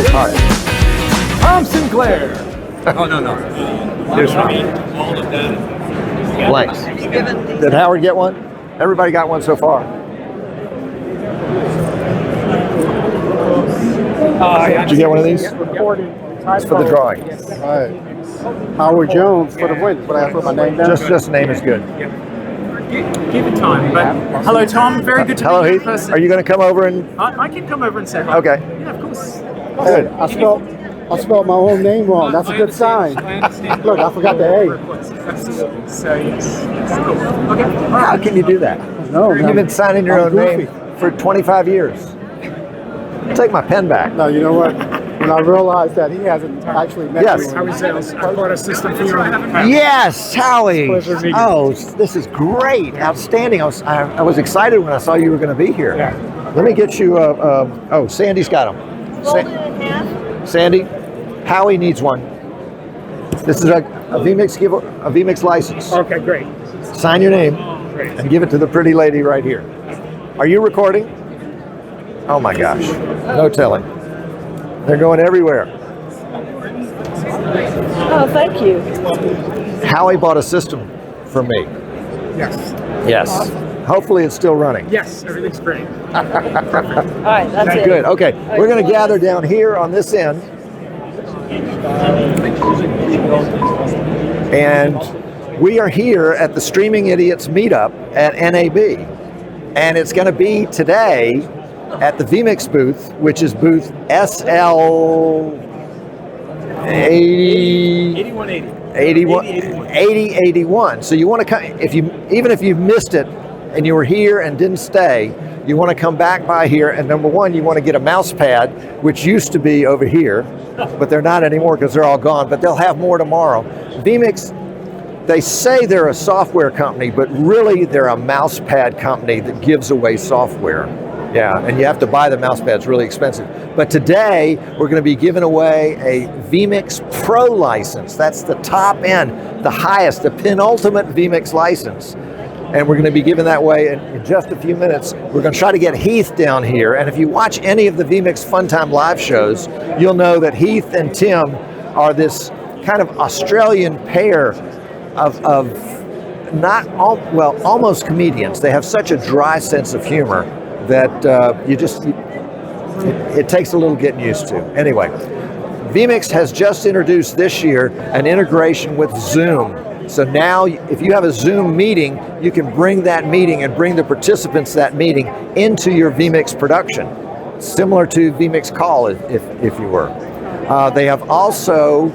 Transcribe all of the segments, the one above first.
like, all right. Tom Sinclair. Oh, no. Here's Tom. Blanks. Did Howard get one? Everybody got one so far. Did you get one of these? It's for the drawing. All right. Howard Jones for the win. But I have to put my name down. Just name is good. Give it time. But hello, Tom. Very good to Hello, meet you in Heath. person. Are you going to come over and? I can come over and say hi. Okay. Yeah, of course. Good. I spelled my own name wrong. That's a good sign. I understand. Look, I forgot the A. Absolutely. So yes. Cool. Okay. All How right. can you do that? No, You've been signing your I'm own goofy. name for 25 years. Take my pen back. No, you know what? When I realized that he hasn't actually met Yes. me. I bought a system for your Yes, Howie. Pleasure meeting you. Oh, this is great, outstanding. I was excited when I saw you were going to be here. Yeah. Let me get you. Oh, Sandy's got them. Sandy, Howie needs one. This is a vMix license. Okay, great. Sign your name Great. and give it to the pretty lady right here. Are you recording? Oh my gosh, no telling. They're going everywhere. Oh, thank you. Howie bought a system for me. Yes. Yes. Hopefully it's still running. Yes, everything's great. All right, that's it. Good. Okay. We're going to gather down here on this end. And we are here at the Streaming Idiots meetup at NAB. And it's going to be today at the vMix booth, which is booth SL 8081. So you want to come, even if you've missed it and you were here and didn't stay, you want to come back by here, and number one, you want to get a mouse pad, which used to be over here, but they're not anymore because they're all gone, but they'll have more tomorrow. vMix, they say they're a software company, but really they're a mouse pad company that gives away software. Yeah, and you have to buy the mouse pad, it's really expensive. But today, we're going to be giving away a vMix Pro license. That's the top end, the highest, the penultimate vMix license. And we're going to be giving that away in just a few minutes. We're going to try to get Heath down here. And if you watch any of the vMix Fun Time live shows, you'll know that Heath and Tim are this kind of Australian pair of almost comedians. They have such a dry sense of humor that it takes a little getting used to. Anyway, vMix has just introduced this year an integration with Zoom. So now if you have a Zoom meeting, you can bring that meeting and bring the participants to that meeting into your vMix production, similar to vMix Call if you were. They have also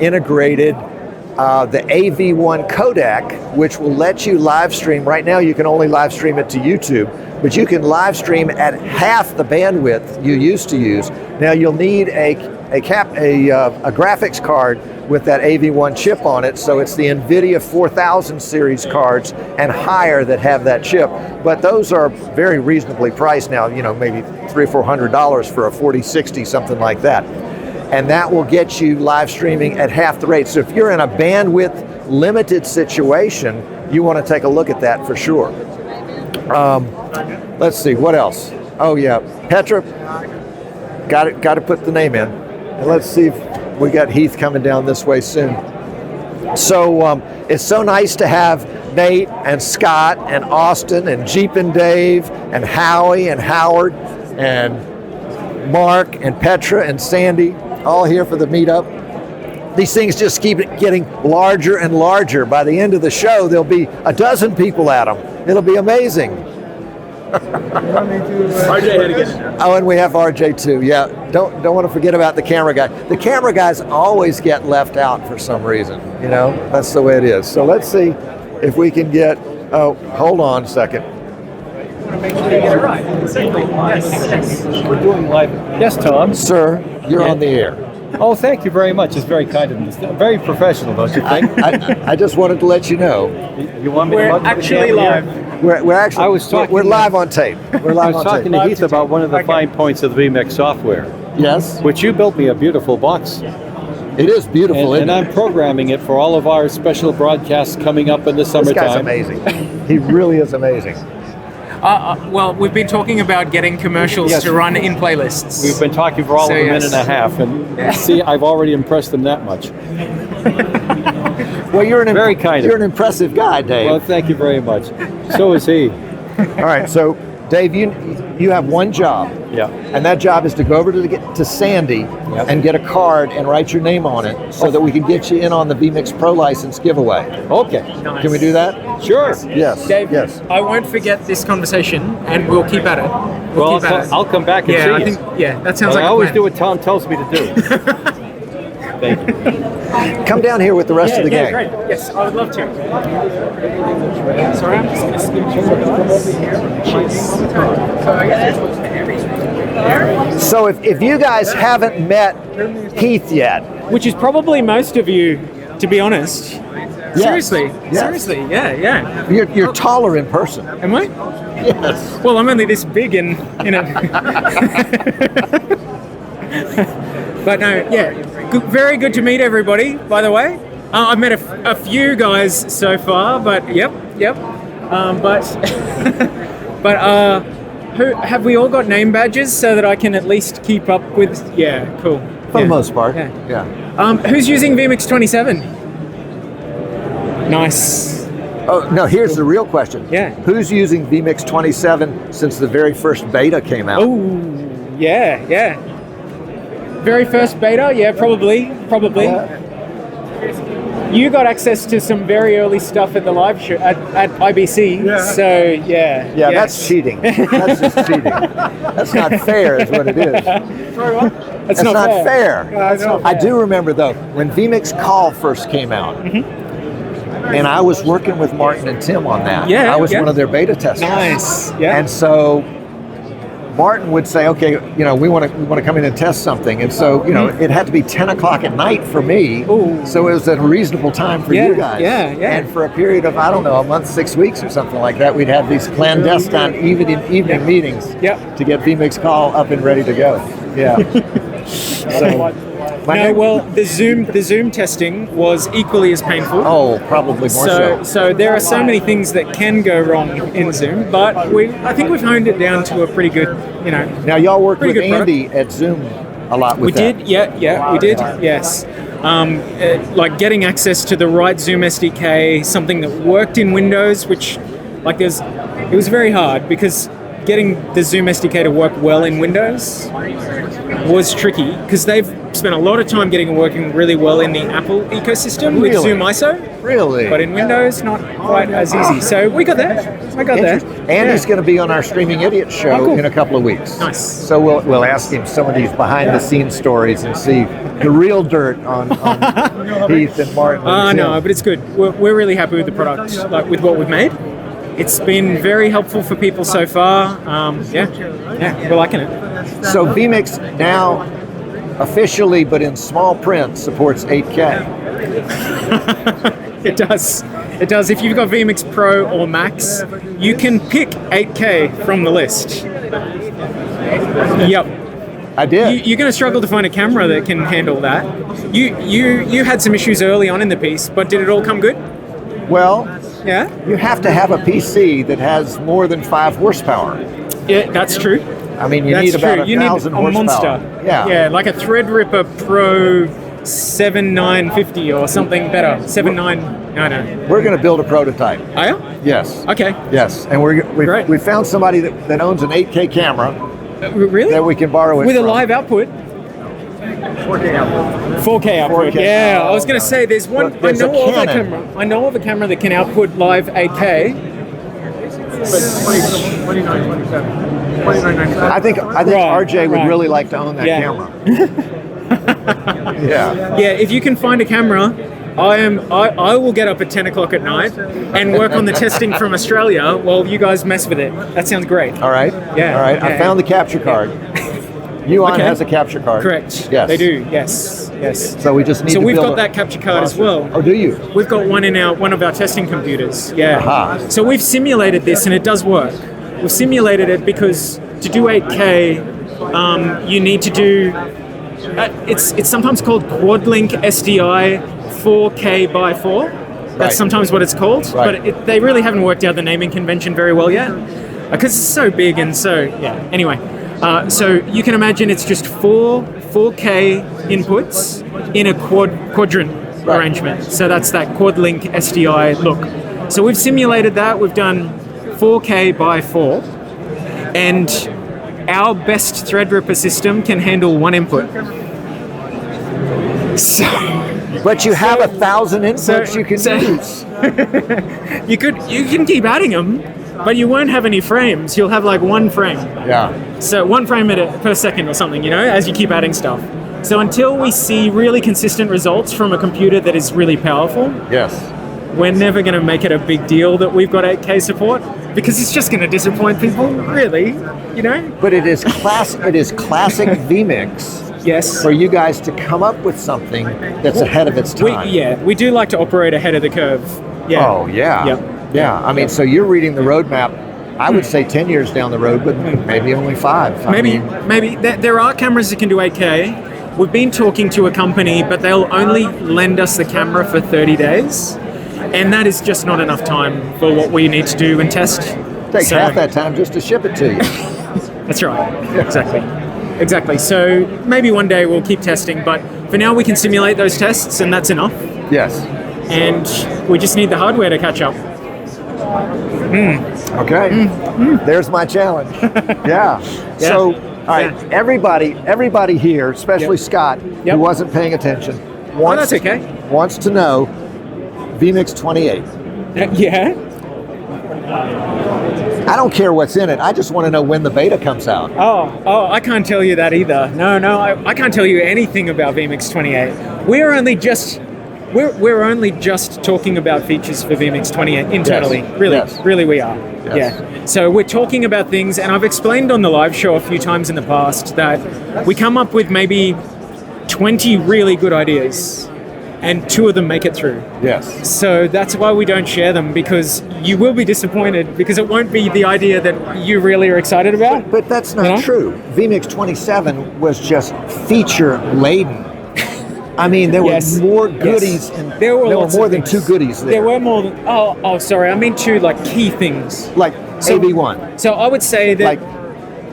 integrated the AV1 codec, which will let you live stream. Right now you can only live stream it to YouTube, but you can live stream at half the bandwidth you used to use. Now you'll need a graphics card with that AV1 chip on it, so it's the NVIDIA 4000 series cards and higher that have that chip. But those are very reasonably priced now, maybe $300 or $400 for a 4060, something like that. And that will get you live streaming at half the rate. So if you're in a bandwidth limited situation, you want to take a look at that for sure. Let's see, what else? Oh yeah, Petra, got to put the name in. And let's see if we got Heath coming down this way soon. So it's so nice to have Nate and Scott and Austin and Jeep and Dave and Howie and Howard and Mark and Petra and Sandy all here for the meetup. These things just keep getting larger and larger. By the end of the show, there'll be a dozen people at them. It'll be amazing. RJ had to get in there. Oh, and we have RJ too. Yeah, don't want to forget about the camera guy. The camera guys always get left out for some reason. That's the way it is. So let's see if we can get. Oh, hold on a second. Make sure you get it right. Yes. We're doing live. Yes, Tom. Sir, you're on the air. Oh, thank you very much. It's very kind of you. Very professional, don't you think? I just wanted to let you know. You want me We're to mug the actually camera? live. We're actually. I was talking We're to- live on tape. We're I live was on talking tape. to Heath about one of the Okay. fine points of the vMix software, Yes, which you built me a beautiful box. it is beautiful. And isn't I'm programming it for all of our special broadcasts coming up in the it? This guy's summertime. amazing. He really is amazing. Well, we've been talking about getting commercials Yes. to run in playlists. We've been talking for all So, of a yes. minute and a half, and see, I've already impressed them that much. Well, you're Very kind of You're an you. impressive guy, Dave. Well, thank you very much. So is he. All right, so Dave, you have one job, Yeah. and that job is to go over to Sandy Yep. and get a card and write your name on it, so that we can get you in on the vMix Pro license giveaway. Okay. Nice. Can we do that? Sure. Yes. Dave, Yes. I won't forget this conversation, and we'll keep at it. Well, keep at it. I'll come back and see Yeah, I you. think that sounds But like I a always plan. do what Tom tells me to do. Thank you. Come down here with the rest of the gang. Great. Yes, I would love to. Sorry, I'm just going to skip you. Cheers. So if you guys haven't met Heath yet, Which is probably most of you, to be honest. Seriously, Yes. seriously, yeah. you're taller in person. Am I? Yes. Well, I'm only this big in it. But no, yeah, very good to meet everybody. By the way, I've met a few guys so far, but yep. But who have we all got name badges so that I can at least keep up with? Yeah, cool. For the most part. Yeah. Who's using vMix 27? Nice. Oh, no, here's the real question. Yeah. Who's using vMix 27 since the very first beta came out? Oh, yeah. Very first beta, yeah, probably. You got access to some very early stuff at the live show at IBC, so yeah. Yeah, that's cheating. That's just cheating. That's not fair, is what it is. Sorry, what? That's not fair. That's not I fair. do remember though when vMix Call first came out, and I was working with Martin and Tim on that. Yeah, I was yeah. one of their beta testers. Nice. Yeah. And so Martin would say, okay, we want to come in and test something, and so it had to be 10 o'clock at night for me. Ooh. So it was a reasonable time for Yeah, you guys. yeah. And for a period of a month, 6 weeks or something like that, we'd have these clandestine evening meetings Yep. to get vMix Call up and ready to go. Yeah. So, The Zoom testing was equally as painful. Oh, probably more so. So there are so many things that can go wrong in Zoom, but I think we've honed it down to a pretty good, Now y'all worked with Pretty good Andy at Zoom a lot with We that. did, we did, yes. Like getting access to the right Zoom SDK, something that worked in Windows, which it was very hard because getting the Zoom SDK to work well in Windows was tricky because they've spent a lot of time getting it working really well in the Apple ecosystem with Really? Zoom ISO. Really? But in Windows, not quite as easy. So we got there. I got there. Andy's going to be on our Streaming Idiot show Oh, cool. in a couple of weeks. Nice. So we'll ask him some of these behind the scenes stories and see the real dirt on Heath and Martin. and Tim. No, but it's good. We're really happy with the product, like with what we've made. It's been very helpful for people so far. We're liking it. So vMix now officially, but in small print, supports 8K. It does. It does. If you've got vMix Pro or Max, you can pick 8K from the list. Yep. I did. You're going to struggle to find a camera that can handle that. You had some issues early on in the piece, but did it all come good? Well, Yeah. you have to have a PC that has more than 5 horsepower. Yeah, that's true. I mean, you That's need about true. You 1,000 need a horsepower. monster. Yeah. like a Threadripper Pro 7950 or something better. 79. I don't know. We're going to build a prototype. Are you? Yes. Okay. Yes, and Great. we found somebody that owns an 8K camera Really? that we can borrow it With a from. live output? 4K output. 4K. Yeah, I was going to say there's one. Well, there's a Canon. I know of a camera that can output live 8K. I think Right, RJ would right. really like to own that Yeah. camera. Yeah. Yeah, if you can find a camera, I will get up at 10 o'clock at night and work on the testing from Australia while you guys mess with it. That sounds great. All right. Yeah, All right. I yeah. found the capture card. Yuan Okay. has a capture card. Correct. Yes. They do. Yes. So we just need So to we've build got that capture card as well. Oh, do you? We've got one in one of our testing computers. Yeah. Aha. So we've simulated this and it does work. We've simulated it because to do 8K, you need to do. It's sometimes called quad-link SDI 4K by 4. That's Right. sometimes what it's called. Right. But they really haven't worked out the naming convention very well yet. because it's so big and so Anyway, so you can imagine it's just 4K inputs in a quadrant arrangement. So that's that quad link SDI look. So we've simulated that. We've done 4K by 4, and our best Threadripper system can handle one input. So, but you have 1,000 inputs you can use. you can keep adding them, but you won't have any frames. You'll have like one frame. Yeah. So 1 frame per second or something, as you keep adding stuff. So until we see really consistent results from a computer that is really powerful, yes, we're never going to make it a big deal that we've got 8K support, because it's just going to disappoint people, really, But it is classic vMix. Yes. For you guys to come up with something that's ahead of its time. We do like to operate ahead of the curve. Yeah. Oh, yeah. Yep. Yeah. I mean, so you're reading the roadmap, I would say 10 years down the road, but maybe only 5. Maybe. There are cameras that can do 8K. We've been talking to a company, but they'll only lend us the camera for 30 days. And that is just not enough time for what we need to do and test. It takes half that time just to ship it to you. That's right. Exactly. So maybe one day we'll keep testing, but for now we can simulate those tests, and that's enough. Yes. And we just need the hardware to catch up. Okay. There's my challenge. Yeah. So, all right, everybody here, especially Scott, who wasn't paying attention, wants to know vMix 28. Yeah. I don't care what's in it. I just want to know when the beta comes out. Oh, I can't tell you that either. No, I can't tell you anything about vMix 28. We're only just talking about features for vMix 28 internally. Yes. Really we are. Yes. Yeah. So we're talking about things, and I've explained on the live show a few times in the past that we come up with maybe 20 really good ideas, and 2 of them make it through. Yes. So that's why we don't share them, because you will be disappointed, because it won't be the idea that you really are excited about. But that's not true. vMix 27 was just feature laden. I mean, there were more goodies, and there were more than 2 goodies there. There were more than, sorry, I mean 2 like key things. Like AV1. So I would say that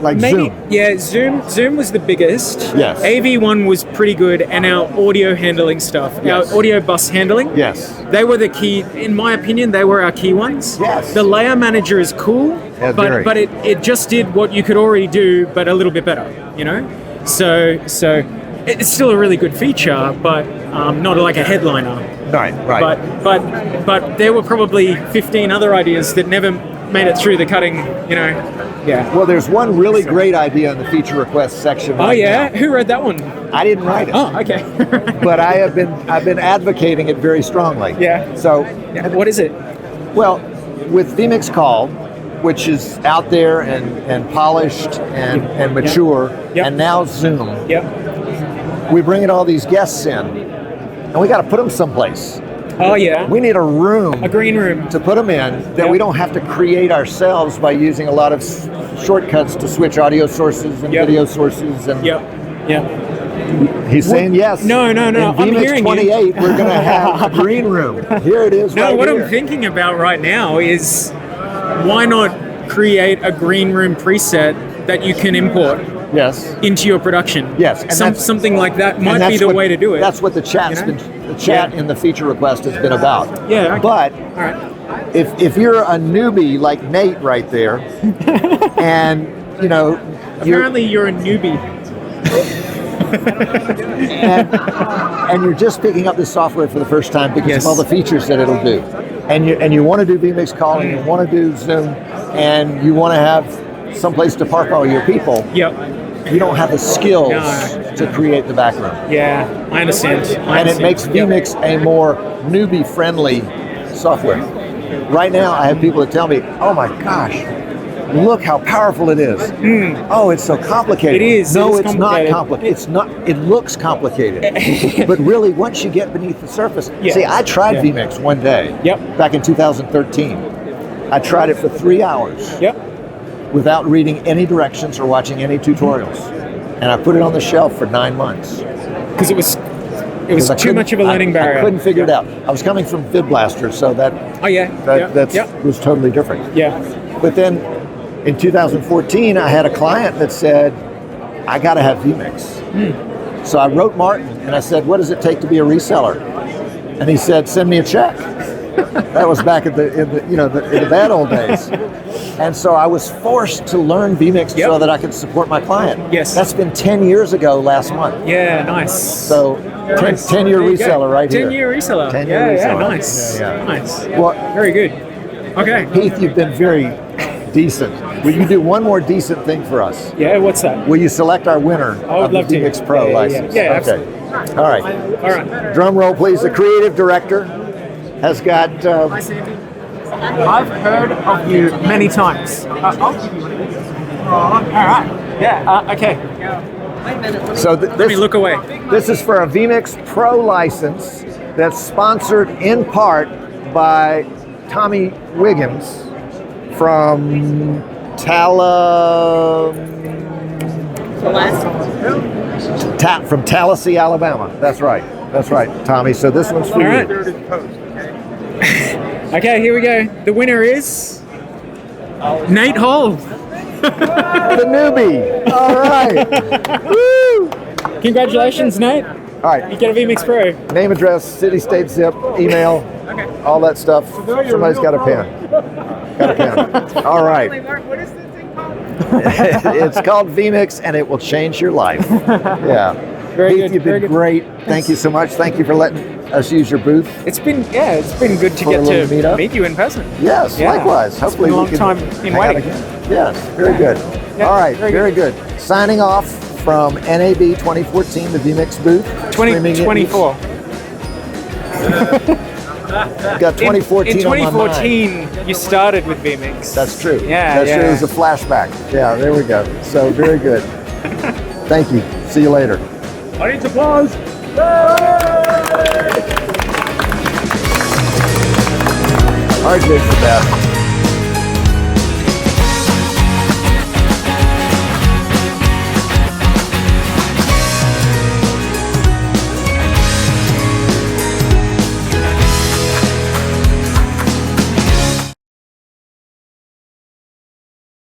like maybe, Zoom. Yeah, Zoom was the biggest. Yes. AV1 was pretty good, and our audio handling stuff, our audio bus handling. Yes. They were the key, in my opinion, they were our key ones. Yes. The layer manager is cool, but it just did what you could already do, but a little bit better, So it's still a really good feature, but not like a headliner. Right. But there were probably 15 other ideas that never made it through the cutting, Yeah. Well, there's one really great idea in the feature request section. Now. Who read that one? I didn't write it. Oh, okay. But I've been advocating it very strongly. Yeah. So, what is it? Well, with vMix Call, which is out there and polished and mature, and now Zoom. Yep. We bring in all these guests in, and we got to put them someplace. Oh yeah. We need a green room to put them in that we don't have to create ourselves by using a lot of shortcuts to switch audio sources and video sources. And he's saying yes. No. In I'm vMix hearing 28, we're going to have a green room. Here it is. No, what here. I'm thinking about right now is, why not create a green room preset that you can import? Yes. Into your production. Yes. And something like that might be the way to do it. That's what the chat's been. The chat in the feature request has been about. Yeah. Okay. But all right. if you're a newbie like Nate right there, and apparently you're a newbie. and you're just picking up this software for the first time because of all the features that it'll do, and you want to do vMix calling, you want to do Zoom, and you want to have someplace to park all your people. Yep. You don't have the skills to create the background. Yeah, I understand. And it makes vMix a more newbie-friendly software. Right now, I have people that tell me, "Oh my gosh, look how powerful it is." Oh, it's so complicated. It is. No, it's not complicated. It's not. It looks complicated, but really, once you get beneath the surface, see, I tried vMix one day. Back in 2013, I tried it for 3 hours. Without reading any directions or watching any tutorials, and I put it on the shelf for 9 months because it was too much of a learning barrier. I couldn't figure it out. I was coming from Vid Blaster, so that was totally different. Yeah. But then In 2014, I had a client that said, I got to have vMix. So I wrote Martin and I said, what does it take to be a reseller? And he said, send me a check. That was back in the bad old days. And so I was forced to learn vMix so that I could support my client. Yes. That's been 10 years ago last month. Yeah, nice. So 10-year reseller right here. 10-year reseller. 10-year reseller. Nice. Yeah. Nice. Well, Very good. Okay. Heath, you've been very decent. Will you do one more decent thing for us? Yeah, what's that? Will you select our winner I would of the love to. vMix Pro Yeah, license? yeah, Okay. absolutely. All right. All right. Drum roll, please. The creative director has got. I've heard of you many times. I'll give you one. All right. Yeah. Okay. So Let me look away. This is for a vMix Pro license that's sponsored in part by Tommy Wiggins from from Tallahassee, Alabama. That's right. That's right, Tommy. So this one's for All right. you. Okay, here we go. The winner is Nate Hall. The newbie. All right. Woo! Congratulations, Nate. All right. You get a vMix Pro. Name, address, city, state, zip, email, all that stuff. Somebody's got a pen. Got a pen. All right. What is this thing called? It's called vMix, and it will change your life. Yeah. Very Heath, good. you've Very been good. great. Thank you so much. Thank you for letting us use your booth. It's been good to For a get little to meetup. meet you in person. Yes, Yeah. likewise. It's Hopefully been a we long can time in hang out waiting. again. Yes, very good. Yeah, All right, very very good. Signing off from NAB 2014, the vMix booth. Streaming it. 2024. Got 2014 in on my mind. 2014, you started with vMix. That's true. Yeah, That's true. yeah. It was a flashback. Yeah, there we go. So very good. Thank you. See you later. Audience applause. RJ's the best.